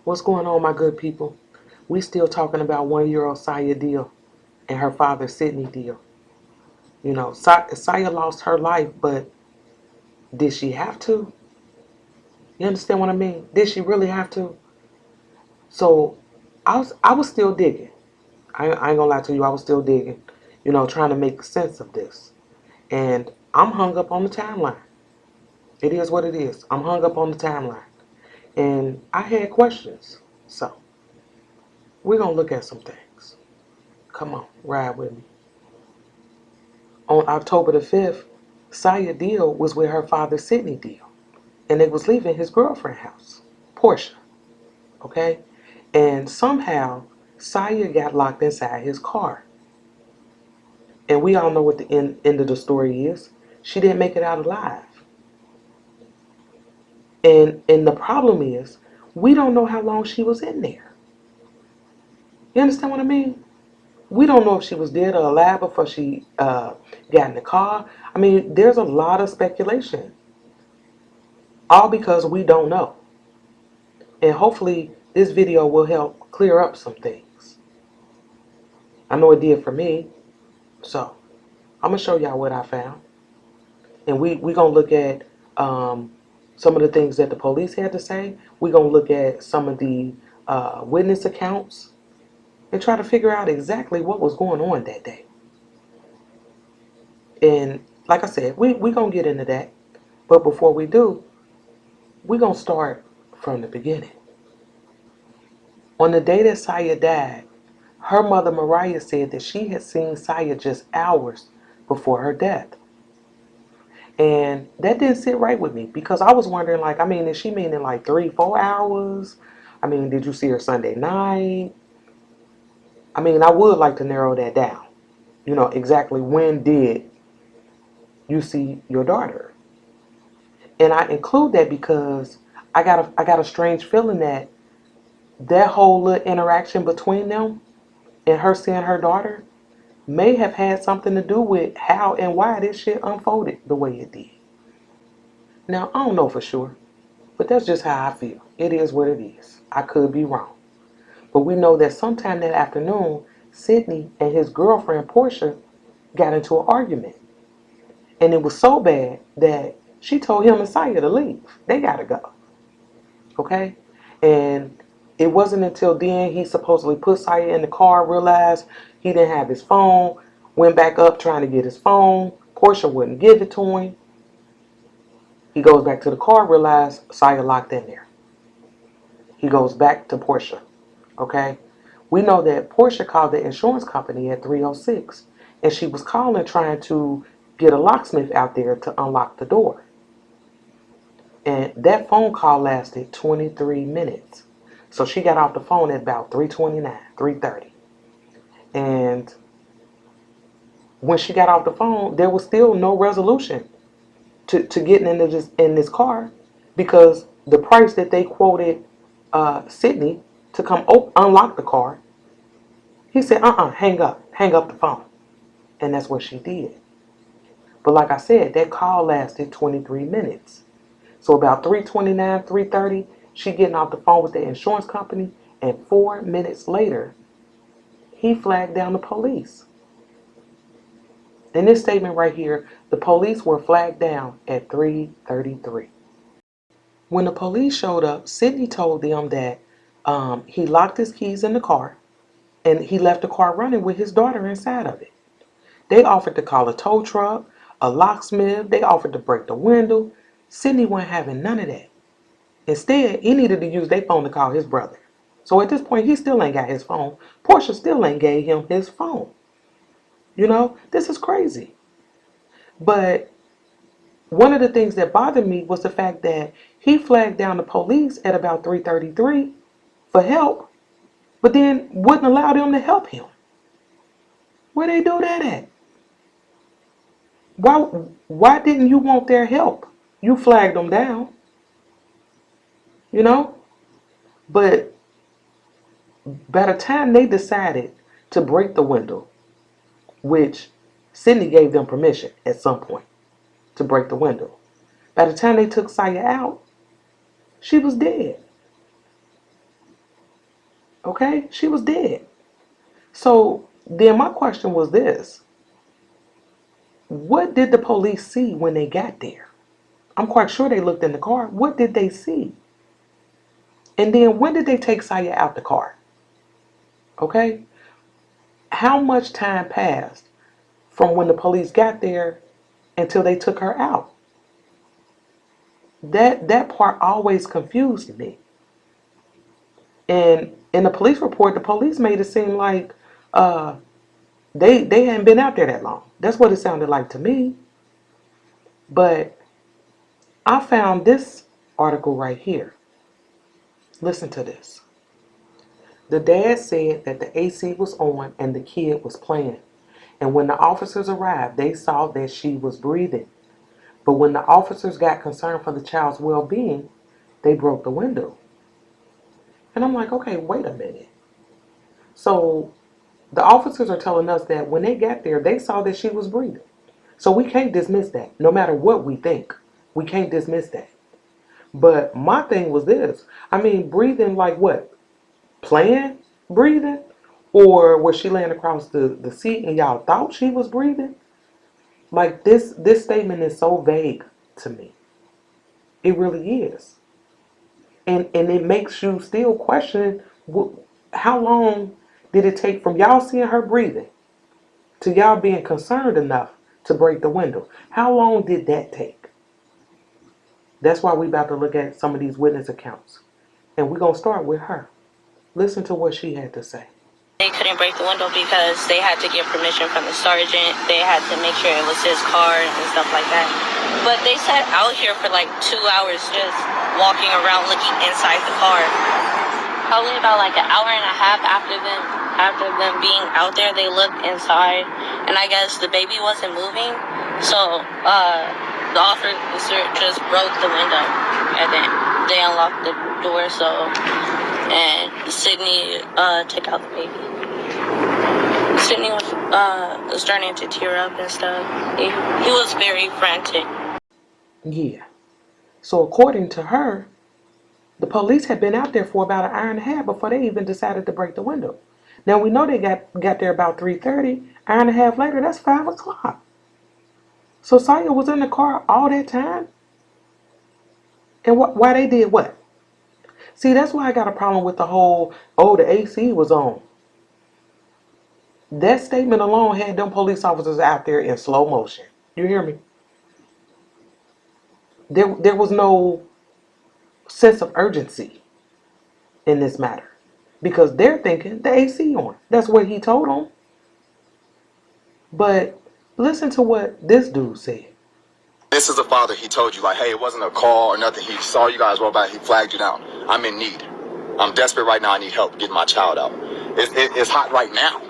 What's going on, my good people? We still talking about 1-year-old Sayah Deal and her father, Sidney Deal. You know, Sayah lost her life, but did she have to? You understand what I mean? Did she really have to? So I was still digging. I ain't gonna lie to you, I was still digging, trying to make sense of this. And I'm hung up on the timeline. It is what it is. I'm hung up on the timeline. And I had questions. So we're gonna look at some things. Come on, ride with me. On October the 5th, Sayah Deal was with her father, Sidney Deal, and they was leaving his girlfriend's house, Portia, okay? And somehow, Sayah got locked inside his car. And we all know what the end of the story is. She didn't make it out alive. And the problem is, we don't know how long she was in there. You understand what I mean? We don't know if she was dead or alive before she got in the car. I mean, there's a lot of speculation. All because we don't know. And hopefully this video will help clear up some things. I know it did for me. So I'm going to show y'all what I found. And we going to look at some of the things that the police had to say. We're going to look at some of the witness accounts and try to figure out exactly what was going on that day. And like I said, we going to get into that. But before we do, we're going to start from the beginning. On the day that Sayah died, her mother Mariah said that she had seen Sayah just hours before her death. And that didn't sit right with me because I was wondering, like, I mean, is she meaning like 3-4 hours? I mean, did you see her Sunday night? I mean, I would like to narrow that down. Exactly when did you see your daughter? And I include that because I got a strange feeling that whole little interaction between them and her seeing her daughter may have had something to do with how and why this shit unfolded the way it did. Now, I don't know for sure, but that's just how I feel. It is what it is. I could be wrong. But we know that sometime that afternoon, Sidney and his girlfriend Portia got into an argument. And it was so bad that she told him and Sayah to leave. They gotta go. Okay? And it wasn't until then he supposedly put Sayah in the car, realized he didn't have his phone, went back up trying to get his phone. Portia wouldn't give it to him. He goes back to the car, realized Sayah locked in there. He goes back to Portia. Okay? We know that Portia called the insurance company at 3:06, and she was calling trying to get a locksmith out there to unlock the door. And that phone call lasted 23 minutes. So she got off the phone at about 3:29, 3:30. And when she got off the phone, there was still no resolution to getting into this car because the price that they quoted Sidney to come unlock the car, he said, hang up the phone. And that's what she did. But like I said, that call lasted 23 minutes. So about 3:29, 3:30, she getting off the phone with the insurance company, and 4 minutes later, he flagged down the police. In this statement right here, the police were flagged down at 3:33. When the police showed up, Sidney told them that he locked his keys in the car and he left the car running with his daughter inside of it. They offered to call a tow truck, a locksmith. They offered to break the window. Sidney wasn't having none of that. Instead, he needed to use their phone to call his brother. So at this point, he still ain't got his phone. Portia still ain't gave him his phone. This is crazy. But one of the things that bothered me was the fact that he flagged down the police at about 3:33 for help, but then wouldn't allow them to help him. Where they do that at? Why why didn't you want their help? You flagged them down, you know? But by the time they decided to break the window, which Sidney gave them permission at some point to break the window, by the time they took Sayah out, she was dead. Okay? She was dead. So then my question was this. What did the police see when they got there? I'm quite sure they looked in the car. What did they see? And then when did they take Sayah out the car? Okay? How much time passed from when the police got there until they took her out? That part always confused me. And in the police report, the police made it seem like uh, they hadn't been out there that long. That's what it sounded like to me. But I found this article right here. Listen to this. The dad said that the AC was on and the kid was playing. And when the officers arrived, they saw that she was breathing. But when the officers got concerned for the child's well-being, they broke the window. And I'm like, okay, wait a minute. So the officers are telling us that when they got there, they saw that she was breathing. So we can't dismiss that. No matter what we think, we can't dismiss that. But my thing was this. I mean, breathing like what? Playing? Breathing? Or was she laying across the seat and y'all thought she was breathing? Like this statement is so vague to me. It really is. And it makes you still question how long did it take from y'all seeing her breathing to y'all being concerned enough to break the window? How long did that take? That's why we about to look at some of these witness accounts. And we're going to start with her. Listen to what she had to say. They couldn't break the window because they had to get permission from the sergeant. They had to make sure it was his car and stuff like that. But they sat out here for like 2 hours just walking around looking inside the car. Probably about like an hour and a half after them being out there, they looked inside, and I guess the baby wasn't moving. So the officer just broke the window, and then they unlocked the door. And Sidney took out the baby. Sidney was starting to tear up and stuff. He was very frantic. Yeah. So according to her, the police had been out there for about an hour and a half before they even decided to break the window. Now we know they got there about 3:30. Hour and a half later, that's 5 o'clock. So Sayah was in the car all that time? And why they did what? See, that's why I got a problem with the whole, oh, the AC was on. That statement alone had them police officers out there in slow motion. You hear me? There was no sense of urgency in this matter. Because they're thinking the AC on. That's what he told them. But listen to what this dude said. This is the father. He told you, like, hey, it wasn't a call or nothing. He saw you guys roll by. He flagged you down. I'm in need. I'm desperate right now. I need help getting my child out. It's hot right now.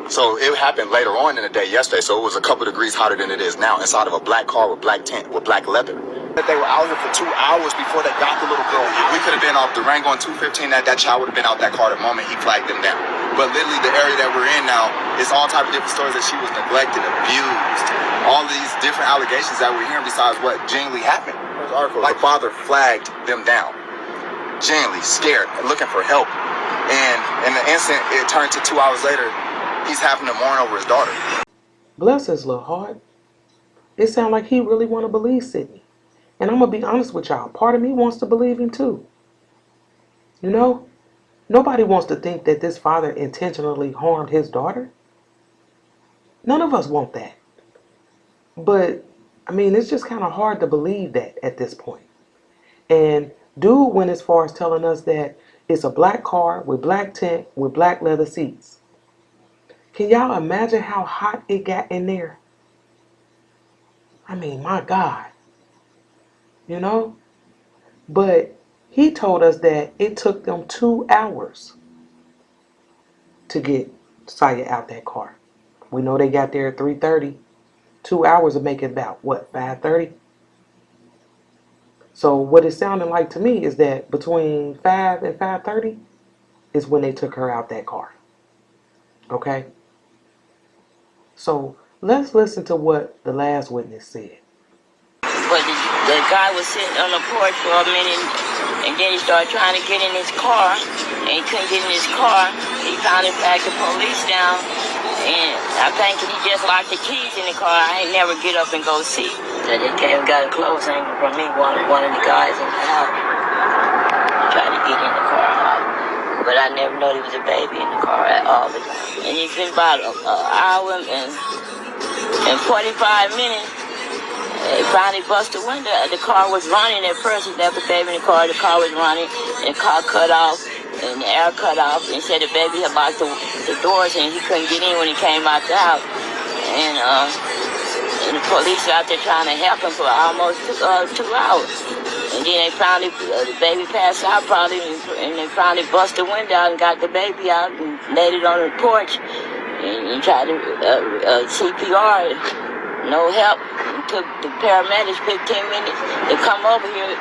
So it happened later on in the day yesterday. So it was a couple degrees hotter than it is now inside of a black car with black tent, with black leather. That they were out here for 2 hours before they got the little girl. If we could have been off the Rango on 215, that child would have been out that car the moment he flagged them down. But literally the area that we're in now, it's all type of different stories that she was neglected, abused. All these different allegations that we're hearing besides what genuinely happened. Like father flagged them down. Genuinely scared and looking for help. And in the instant, it turned to 2 hours later, he's having to mourn over his daughter. Bless his little heart. It sounds like he really want to believe Sidney. And I'm going to be honest with y'all. Part of me wants to believe him too. You know? Nobody wants to think that this father intentionally harmed his daughter. None of us want that. But, I mean, it's just kind of hard to believe that at this point. And dude went as far as telling us that it's a black car with black tent with black leather seats. Can y'all imagine how hot it got in there? I mean, my God. You know? But he told us that it took them 2 hours to get Sayah out that car. We know they got there at 3:30. 2 hours would make it about, what, 5:30? So what it sounded like to me is that between 5 and 5:30 is when they took her out that car. Okay? So let's listen to what the last witness said. But The guy was sitting on the porch for a minute, and then he started trying to get in his car, and he couldn't get in his car. He finally flagged the police down, and I think he just locked the keys in the car. I ain't never get up and go see. So they came and got a clothes hanger from me, one of the guys in the house. Tried to get in the car, but I never knew there was a baby in the car at all. And it's been about an hour and 45 minutes. They finally busted the window. The car was running at first. He left the baby in the car. The car was running, and the car cut off, and the air cut off. And said the baby had locked the doors, and he couldn't get in when he came out the house. And the police out there trying to help him for almost 2 hours. And then they finally, the baby passed out probably, and they finally busted the window out and got the baby out and laid it on the porch and tried to CPR. No help. It took the paramedics 15 minutes to come over here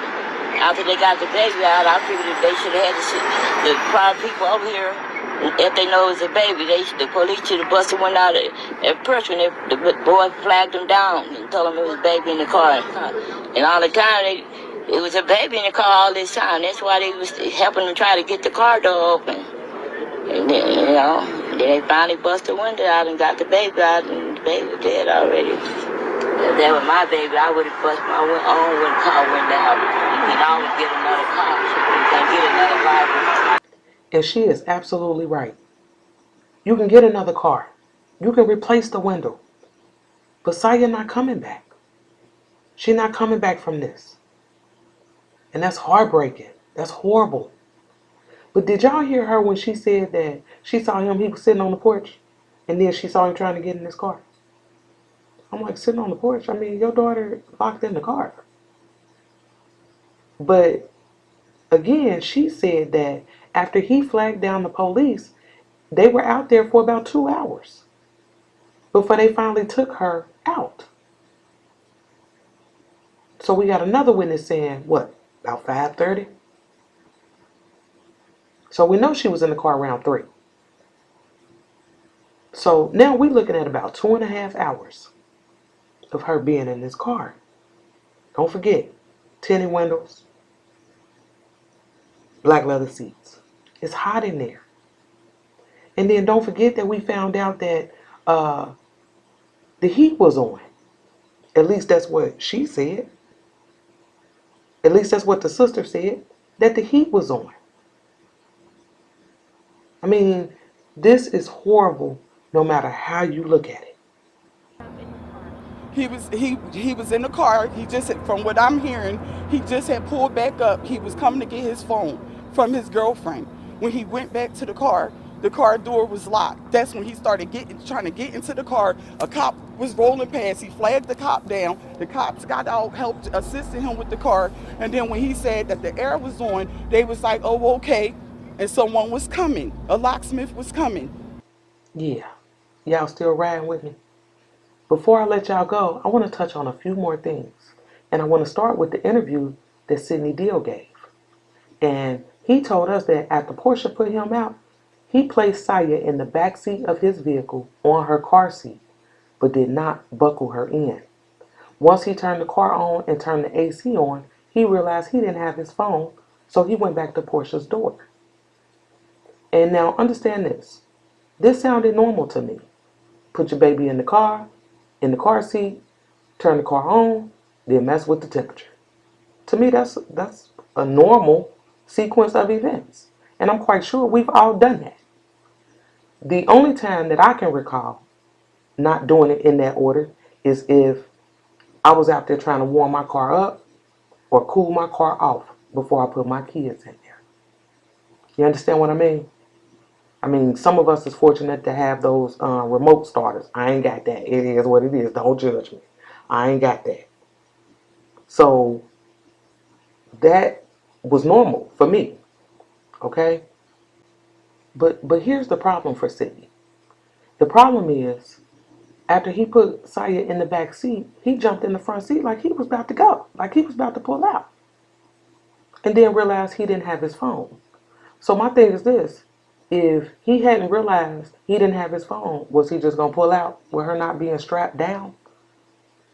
after they got the baby out. I figured that they should have had the prior people over here. If they know it was a baby, the police should have busted one out at first when the boy flagged them down and told them it was a baby in the car. And all the time, it was a baby in the car all this time. That's why they was helping them try to get the car door open. And then, then they finally busted the window out and got the baby out, and the baby was dead already. If that was my baby, I would have busted my own car window out. You can always get another car. You can get another life. And she is absolutely right. You can get another car. You can replace the window. But Sayah not coming back. She's not coming back from this. And that's heartbreaking. That's horrible. But did y'all hear her when she said that she saw him, he was sitting on the porch, and then she saw him trying to get in his car? I'm like, sitting on the porch? I mean, your daughter locked in the car. But again, she said that after he flagged down the police, they were out there for about 2 hours before they finally took her out. So we got another witness saying, what, about 5:30? So we know she was in the car around 3. So now we're looking at about 2.5 hours of her being in this car. Don't forget, tinted windows, black leather seats. It's hot in there. And then don't forget that we found out that the heat was on. At least that's what she said. At least that's what the sister said, that the heat was on. I mean, this is horrible no matter how you look at it. He was in the car. He just, from what I'm hearing, he just had pulled back up. He was coming to get his phone from his girlfriend. When he went back to the car door was locked. That's when he started trying to get into the car. A cop was rolling past. He flagged the cop down. The cops got out, helped, assisted him with the car. And then when he said that the air was on, they was like, oh, okay. And someone was coming. A locksmith was coming. Yeah. Y'all still riding with me? Before I let y'all go, I want to touch on a few more things. And I want to start with the interview that Sidney Deal gave. And he told us that after Portia put him out, he placed Sayah in the back seat of his vehicle on her car seat, but did not buckle her in. Once he turned the car on and turned the AC on, he realized he didn't have his phone, so he went back to Portia's door. And now understand this. This sounded normal to me. Put your baby in the car seat, turn the car on, then mess with the temperature. To me, that's a normal sequence of events. And I'm quite sure we've all done that. The only time that I can recall not doing it in that order is if I was out there trying to warm my car up or cool my car off before I put my kids in there. You understand what I mean? I mean, some of us is fortunate to have those remote starters. I ain't got that. It is what it is. Don't judge me. I ain't got that. So that was normal for me. Okay? But here's the problem for Sidney. The problem is, after he put Sayah in the back seat, he jumped in the front seat like he was about to go. Like he was about to pull out. And then realized he didn't have his phone. So my thing is this. If he hadn't realized he didn't have his phone, was he just going to pull out with her not being strapped down?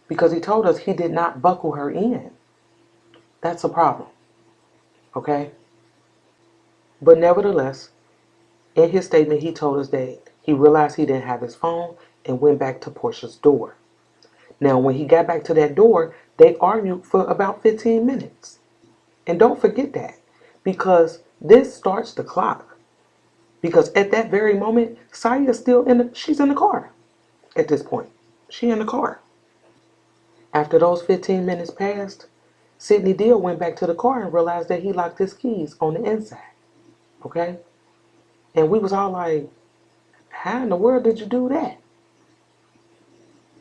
Because he told us he did not buckle her in. That's a problem, okay? But nevertheless, in his statement, he told us that he realized he didn't have his phone and went back to Portia's door. Now, when he got back to that door, they argued for about 15 minutes. And don't forget that, because this starts the clock. Because at that very moment, Sayah is still she's in the car at this point. She in the car. After those 15 minutes passed, Sidney Deal went back to the car and realized that he locked his keys on the inside. Okay? And we was all like, how in the world did you do that?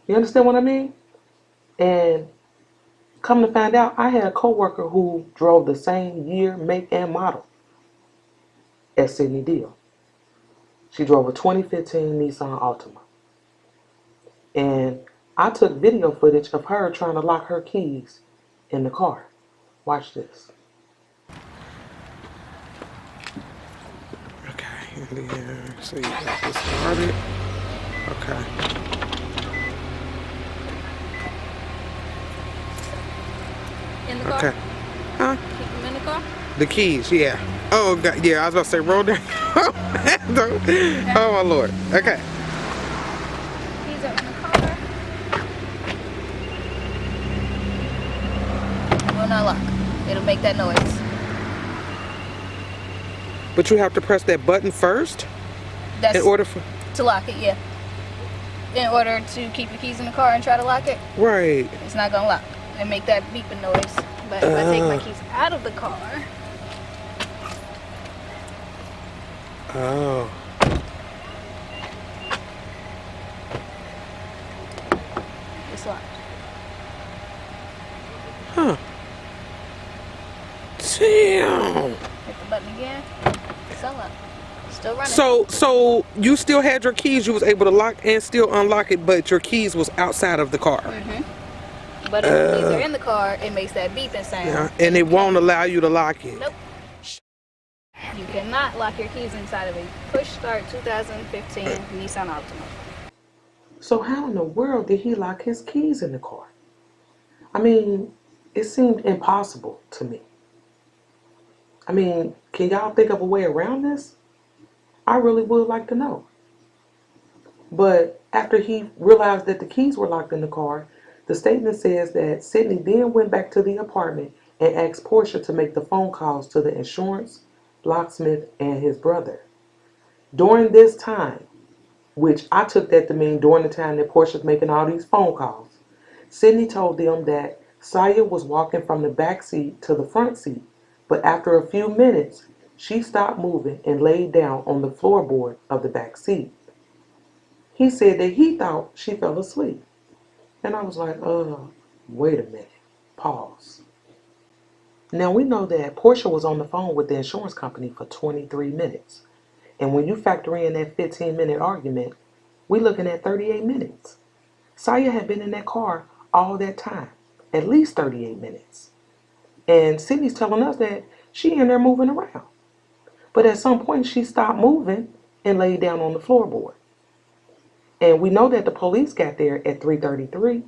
You understand what I mean? And come to find out, I had a coworker who drove the same year, make, and model as Sidney Deal. She drove a 2015 Nissan Altima. And I took video footage of her trying to lock her keys in the car. Watch this. Okay, and then so you got this started. Okay. In the car? Okay. Huh? Keep them in the car? The keys, yeah. Oh, God, yeah, I was about to say roll down. Oh, my Lord. Okay. Keys are in the car. Will not lock. It'll make that noise. But you have to press that button first That's in order for... to lock it, yeah. In order to keep your keys in the car and try to lock it, Right. it's not gonna lock and make that beeping noise. But if I take my keys out of the car, Oh. it's locked. Huh. Damn. Hit the button again. It's unlocked. Still running. So you still had your keys. You was able to lock and still unlock it, but your keys was outside of the car. But if the keys are in the car, it makes that beeping sound. Yeah, and it won't allow you to lock it. Nope. You cannot lock your keys inside of a push start 2015 Nissan Altima. So how in the world did he lock his keys in the car? I mean, it seemed impossible to me. I mean, can y'all think of a way around this? I really would like to know. But after he realized that the keys were locked in the car, the statement says that Sidney then went back to the apartment and asked Portia to make the phone calls to the insurance, locksmith, and his brother. During this time, which I took that to mean during the time that Portia's making all these phone calls, Sidney told them that Sayah was walking from the back seat to the front seat, but after a few minutes, she stopped moving and laid down on the floorboard of the back seat. He said that he thought she fell asleep. And I was like, wait a minute. Pause. Now we know that Portia was on the phone with the insurance company for 23 minutes. And when you factor in that 15-minute argument, we're looking at 38 minutes. Sayah had been in that car all that time, at least 38 minutes. And Sidney's telling us that she in there moving around. But at some point she stopped moving and laid down on the floorboard. And we know that the police got there at 3:33.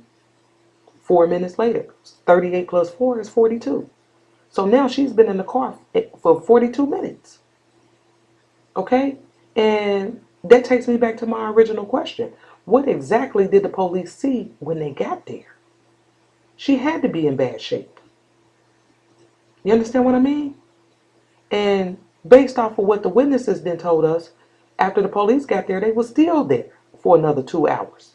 4 minutes later, 38 plus 4 is 42. So now she's been in the car for 42 minutes. Okay? And that takes me back to my original question. What exactly did the police see when they got there? She had to be in bad shape. You understand what I mean? And based off of what the witnesses then told us, after the police got there, they were still there for another 2 hours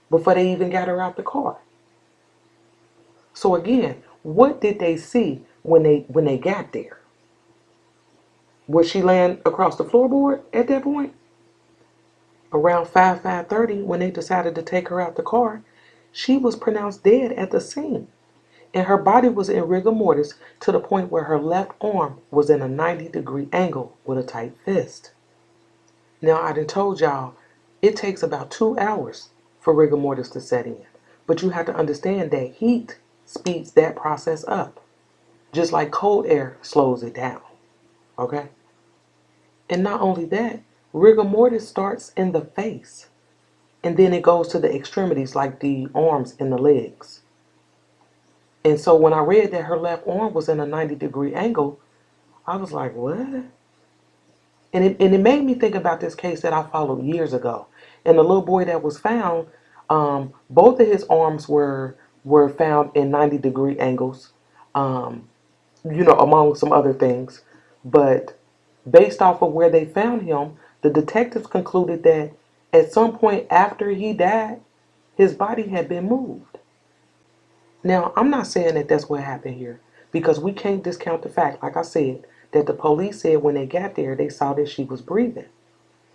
before they even got her out the car. So again, what did they see when they got there? Was she laying across the floorboard at that point? Around 5:30, when they decided to take her out the car, she was pronounced dead at the scene. And her body was in rigor mortis to the point where her left arm was in a 90-degree angle with a tight fist. Now, I done told y'all, it takes about 2 hours for rigor mortis to set in. But you have to understand that heat speeds that process up, just like cold air slows it down. Okay? And not only that, rigor mortis starts in the face, and then it goes to the extremities like the arms and the legs. And so when I read that her left arm was in a 90-degree angle, I was like, what? And it made me think about this case that I followed years ago. And the little boy that was found, both of his arms were found in 90-degree angles, um, among some other things. But based off of where they found him, the detectives concluded that at some point after he died, his body had been moved. Now, I'm not saying that that's what happened here because we can't discount the fact, like I said, that the police said when they got there, they saw that she was breathing.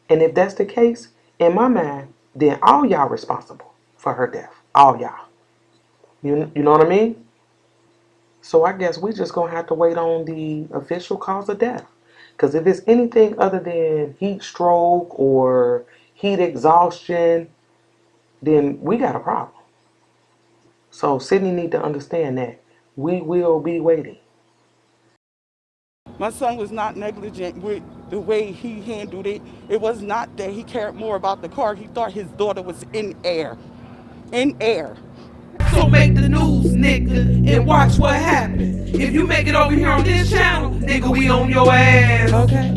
And if that's the case, in my mind, then all y'all responsible for her death. All y'all. You know what I mean? So I guess we just gonna have to wait on the official cause of death. Because if it's anything other than heat stroke or heat exhaustion, then we got a problem. So Sidney need to understand that we will be waiting. My son was not negligent with the way he handled it. It was not that he cared more about the car. He thought his daughter was in air. In air. So make the news, nigga, and watch what happens. If you make it over here on this channel, nigga, we on your ass. Okay.